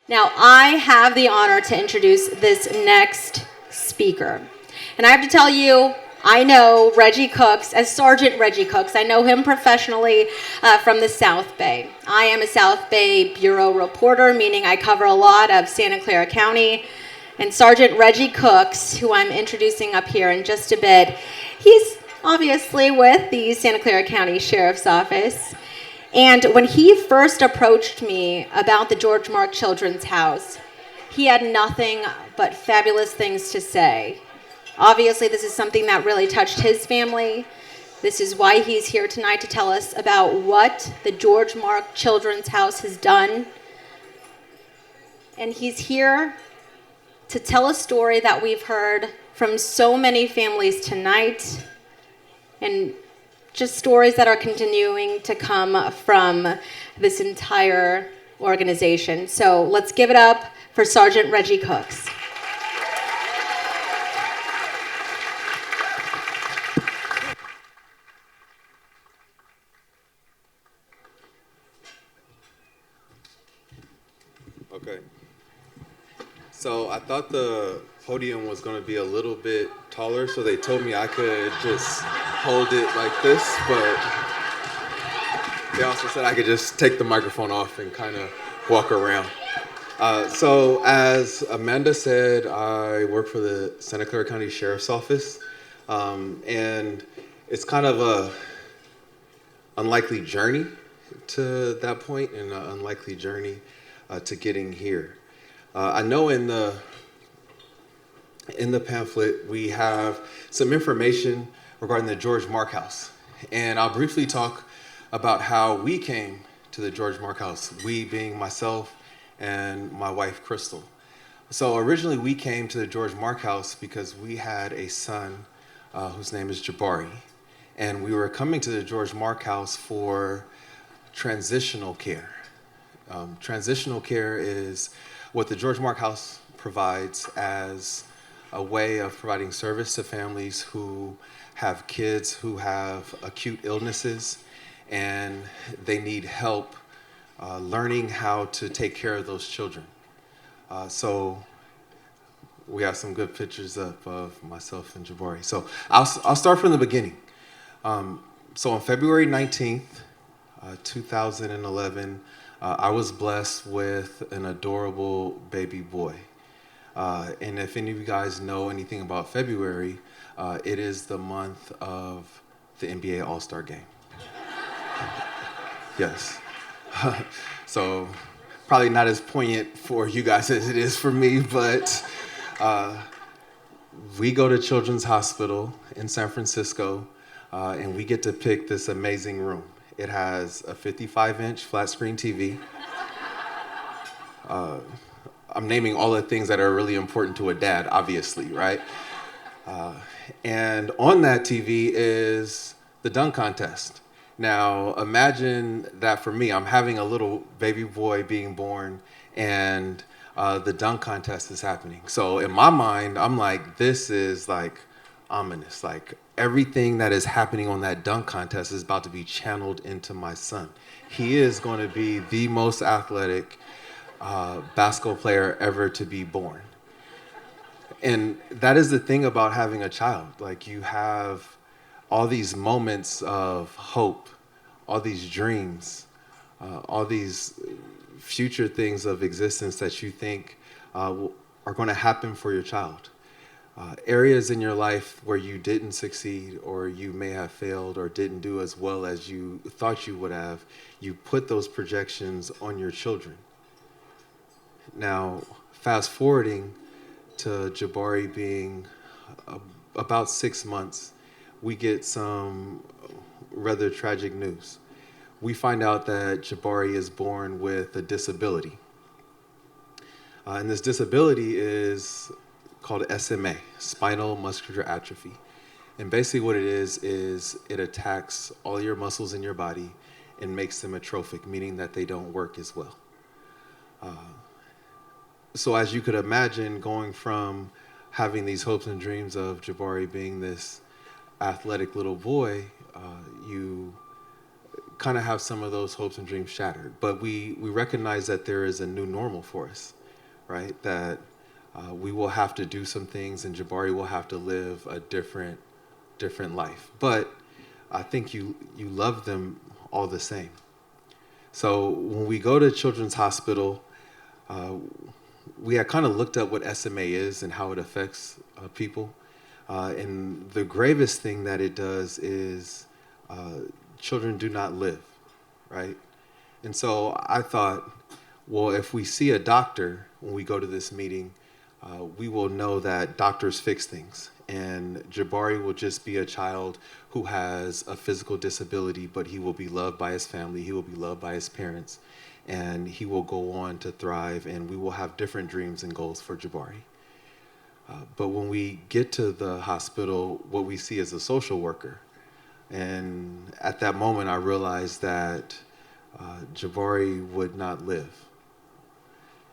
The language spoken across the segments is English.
Now, I have the honor to introduce this next speaker. And I have to tell you, I know Reggie Cooks as Sergeant Reggie Cooks. I know him professionally from the South Bay. I am a South Bay Bureau reporter, meaning I cover a lot of Santa Clara County. And Sergeant Reggie Cooks, who I'm introducing up here in just a bit, he's obviously with the Santa Clara County Sheriff's Office. And when he first approached me about the George Mark Children's House, he had nothing but fabulous things to say. Obviously, this is something that really touched his family. This is why he's here tonight to tell us about what the George Mark Children's House has done. And he's here to tell a story that we've heard from so many families tonight, and just stories that are continuing to come from this entire organization. So let's give it up for Sergeant Reggie Cooks. Okay. So I thought the podium was going to be a little bit taller, so they told me I could just hold it like this, but they also said I could just take the microphone off and kind of walk around. So as Amanda said, I work for the Santa Clara County Sheriff's Office, and it's kind of a unlikely journey to that point and an unlikely journey to getting here. I know in the pamphlet we have some information regarding the George Mark House, and I'll briefly talk about how we came to the George Mark House, we being myself and my wife Crystal. So originally we came to the George Mark House because we had a son whose name is Jabari, and we were coming to the George Mark House for transitional care. Transitional care is what the George Mark House provides as a way of providing service to families who have kids who have acute illnesses and they need help learning how to take care of those children. So we have some good pictures up of myself and Jabari. So I'll start from the beginning. So on February 19th, 2011, I was blessed with an adorable baby boy. And if any of you guys know anything about February, it is the month of the NBA All-Star Game. Yes. So probably not as poignant for you guys as it is for me, but we go to Children's Hospital in San Francisco, and we get to pick this amazing room. It has a 55-inch flat screen TV. I'm naming all the things that are really important to a dad, obviously, right? And on that TV is the dunk contest. Now, imagine that for me, I'm having a little baby boy being born, and the dunk contest is happening. So in my mind, I'm like, this is like ominous. Like everything that is happening on that dunk contest is about to be channeled into my son. He is going to be the most athletic basketball player ever to be born. And that is the thing about having a child. Like you have all these moments of hope, all these dreams, all these future things of existence that you think are going to happen for your child. Areas in your life where you didn't succeed or you may have failed or didn't do as well as you thought you would have, you put those projections on your children. Now, fast forwarding to Jabari being about 6 months, we get some rather tragic news. We find out that Jabari is born with a disability. And this disability is called SMA, spinal muscular atrophy. And basically what it is it attacks all your muscles in your body and makes them atrophic, meaning that they don't work as well. So as you could imagine, going from having these hopes and dreams of Jabari being this athletic little boy, you kind of have some of those hopes and dreams shattered. But we recognize that there is a new normal for us. right? That we will have to do some things, and Jabari will have to live a different life. But I think you love them all the same. So when we go to Children's Hospital, we had kind of looked up what SMA is and how it affects people. And the gravest thing that it does is children do not live, right? And so I thought, well, if we see a doctor when we go to this meeting, we will know that doctors fix things. And Jabari will just be a child who has a physical disability, but he will be loved by his family, he will be loved by his parents, and he will go on to thrive, and we will have different dreams and goals for Jabari. But when we get to the hospital, what we see is a social worker. And at that moment, I realized that Jabari would not live.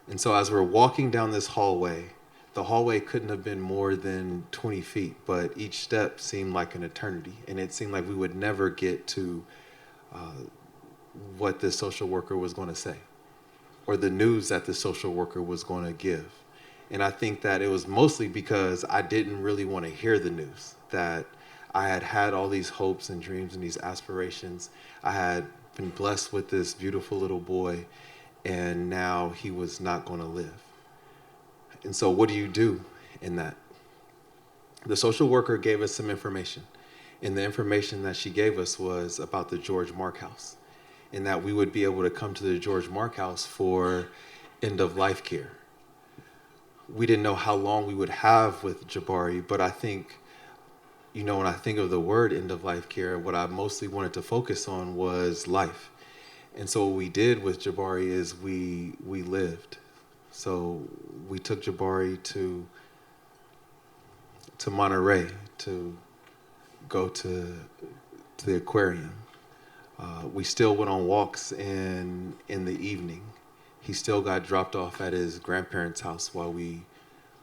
And so as we're walking down this hallway, the hallway couldn't have been more than 20 feet, but each step seemed like an eternity. And it seemed like we would never get to what this social worker was going to say, or the news that the social worker was going to give. And I think that it was mostly because I didn't really want to hear the news, that I had had all these hopes and dreams and these aspirations. I had been blessed with this beautiful little boy, and now he was not going to live. And so what do you do in that? The social worker gave us some information. And the information that she gave us was about the George Mark House, and that we would be able to come to the George Mark House for end-of-life care. We didn't know how long we would have with Jabari, but I think, when I think of the word end-of-life care, what I mostly wanted to focus on was life. And so what we did with Jabari is we lived. So we took Jabari to Monterey to go to the aquarium. We still went on walks in the evening. He still got dropped off at his grandparents' house while we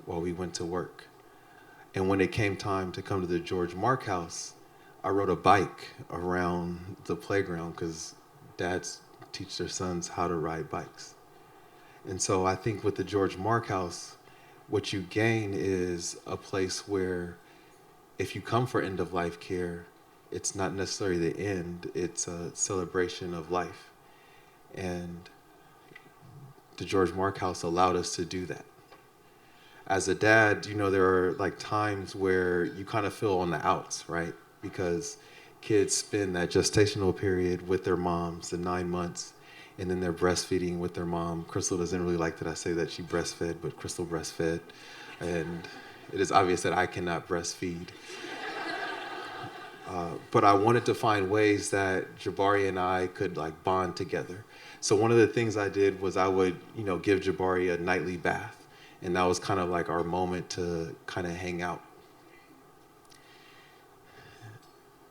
went to work. And when it came time to come to the George Mark House, I rode a bike around the playground because dads teach their sons how to ride bikes. And so I think with the George Mark House, what you gain is a place where if you come for end-of-life care, it's not necessarily the end, it's a celebration of life. And the George Mark House allowed us to do that. As a dad, there are like times where you kind of feel on the outs, right? Because kids spend that gestational period with their moms, the 9 months, and then they're breastfeeding with their mom. Crystal doesn't really like that I say that she breastfed, but Crystal breastfed. And it is obvious that I cannot breastfeed. But I wanted to find ways that Jabari and I could bond together. So one of the things I did was I would, give Jabari a nightly bath. And that was kind of like our moment to kind of hang out.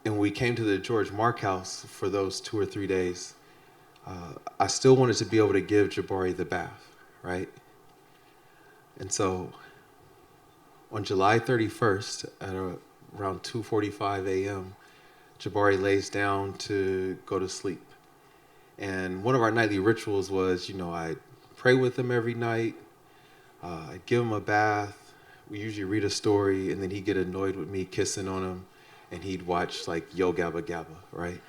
And we came to the George Mark House for those 2 or 3 days. I still wanted to be able to give Jabari the bath, right? And so on July 31st at around 2:45 a.m., Jabari lays down to go to sleep. And one of our nightly rituals was, I'd pray with him every night. I'd give him a bath. We usually read a story, and then he'd get annoyed with me kissing on him, and he'd watch Yo Gabba Gabba, right?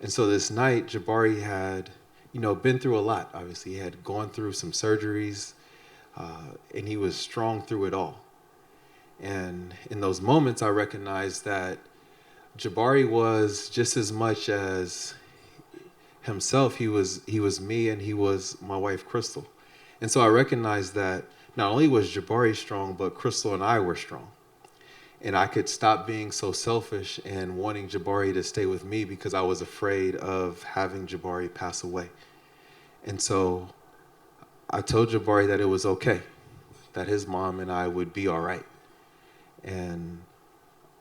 And so this night, Jabari had, been through a lot, obviously. He had gone through some surgeries, and he was strong through it all. And in those moments, I recognized that Jabari was just as much as himself. He was me, and he was my wife, Crystal. And so I recognized that not only was Jabari strong, but Crystal and I were strong. And I could stop being so selfish and wanting Jabari to stay with me because I was afraid of having Jabari pass away. And so I told Jabari that it was okay, that his mom and I would be all right. And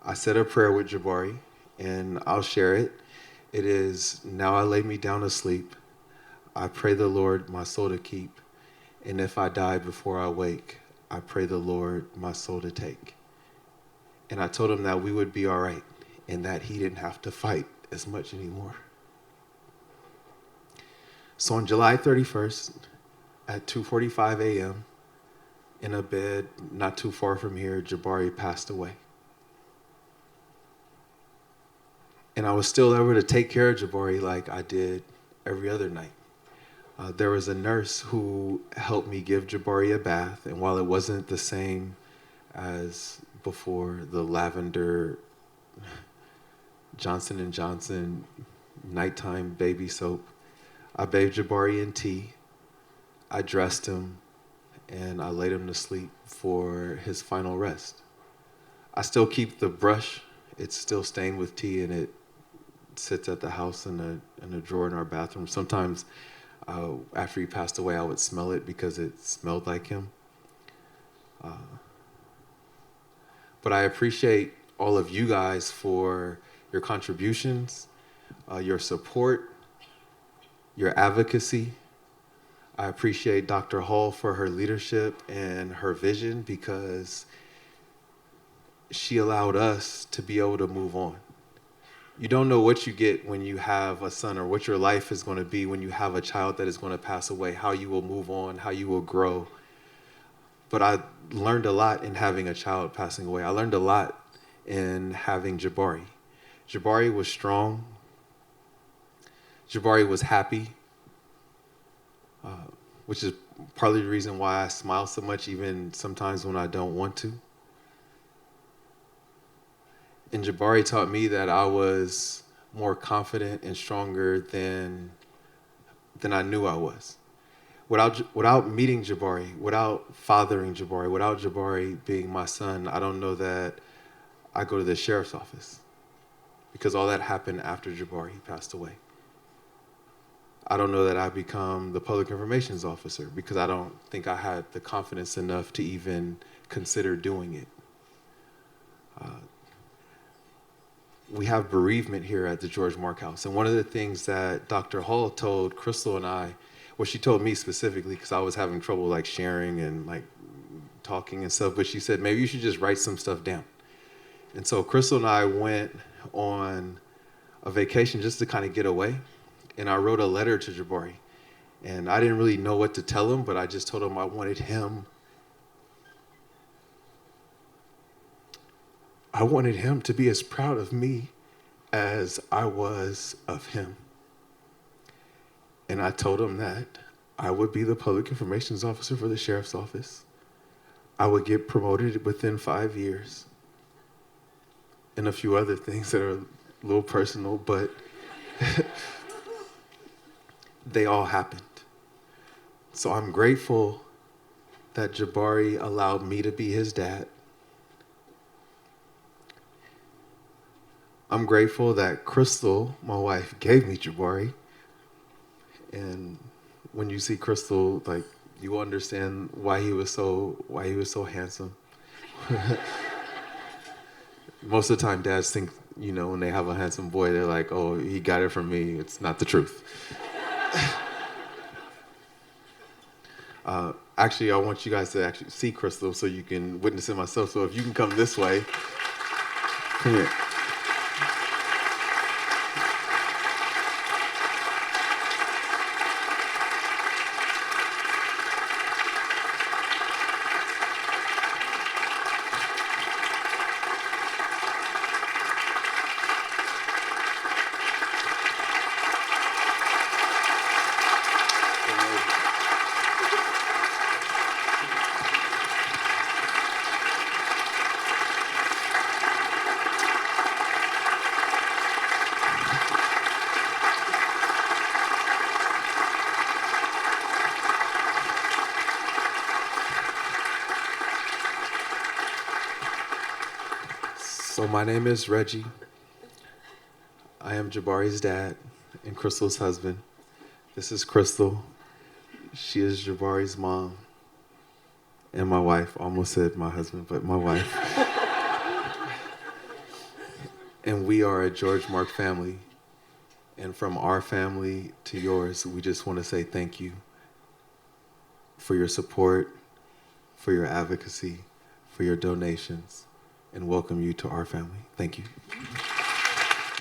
I said a prayer with Jabari, and I'll share it. It is, now I lay me down to sleep. I pray the Lord my soul to keep. And if I die before I wake, I pray the Lord my soul to take. And I told him that we would be all right and that he didn't have to fight as much anymore. So on July 31st, At 2:45 a.m., in a bed not too far from here, Jabari passed away. And I was still able to take care of Jabari like I did every other night. There was a nurse who helped me give Jabari a bath, and while it wasn't the same as before, the lavender Johnson & Johnson nighttime baby soap, I bathed Jabari in tea, I dressed him, and I laid him to sleep for his final rest. I still keep the brush. It's still stained with tea, and it sits at the house in a drawer in our bathroom. Sometimes after he passed away, I would smell it because it smelled like him. But I appreciate all of you guys for your contributions, your support, your advocacy. I appreciate Dr. Hall for her leadership and her vision, because she allowed us to be able to move on. You don't know what you get when you have a son, or what your life is going to be when you have a child that is going to pass away, how you will move on, how you will grow. But I learned a lot in having a child passing away. I learned a lot in having Jabari. Jabari was strong. Jabari was happy, which is partly the reason why I smile so much, even sometimes when I don't want to. And Jabari taught me that I was more confident and stronger than I knew I was. Without meeting Jabari, without fathering Jabari, without Jabari being my son, I don't know that I go to the sheriff's office, because all that happened after Jabari passed away. I don't know that I become the public information officer, because I don't think I had the confidence enough to even consider doing it. We have bereavement here at the George Mark House. And one of the things that Dr. Hall told Crystal and I, well, she told me specifically because I was having trouble like sharing and like talking and stuff, but she said, maybe you should just write some stuff down. And so Crystal and I went on a vacation just to kind of get away. And I wrote a letter to Jabari. And I didn't really know what to tell him, but I just told him I wanted him to be as proud of me as I was of him. And I told him that I would be the public information officer for the sheriff's office. I would get promoted within 5 years. And a few other things that are a little personal, but they all happened. So I'm grateful that Jabari allowed me to be his dad. I'm grateful that Crystal, my wife, gave me Jabari. And when you see Crystal, like, you understand why he was so handsome. Most of the time, dads think, when they have a handsome boy, they're like, oh, he got it from me. It's not the truth. Actually, I want you guys to actually see Crystal so you can witness it myself. So if you can come this way, come here. So my name is Reggie. I am Jabari's dad and Crystal's husband. This is Crystal. She is Jabari's mom. And my wife. Almost said my husband, but my wife. And we are a George Mark family. And from our family to yours, we just want to say thank you for your support, for your advocacy, for your donations, and welcome you to our family. Thank you.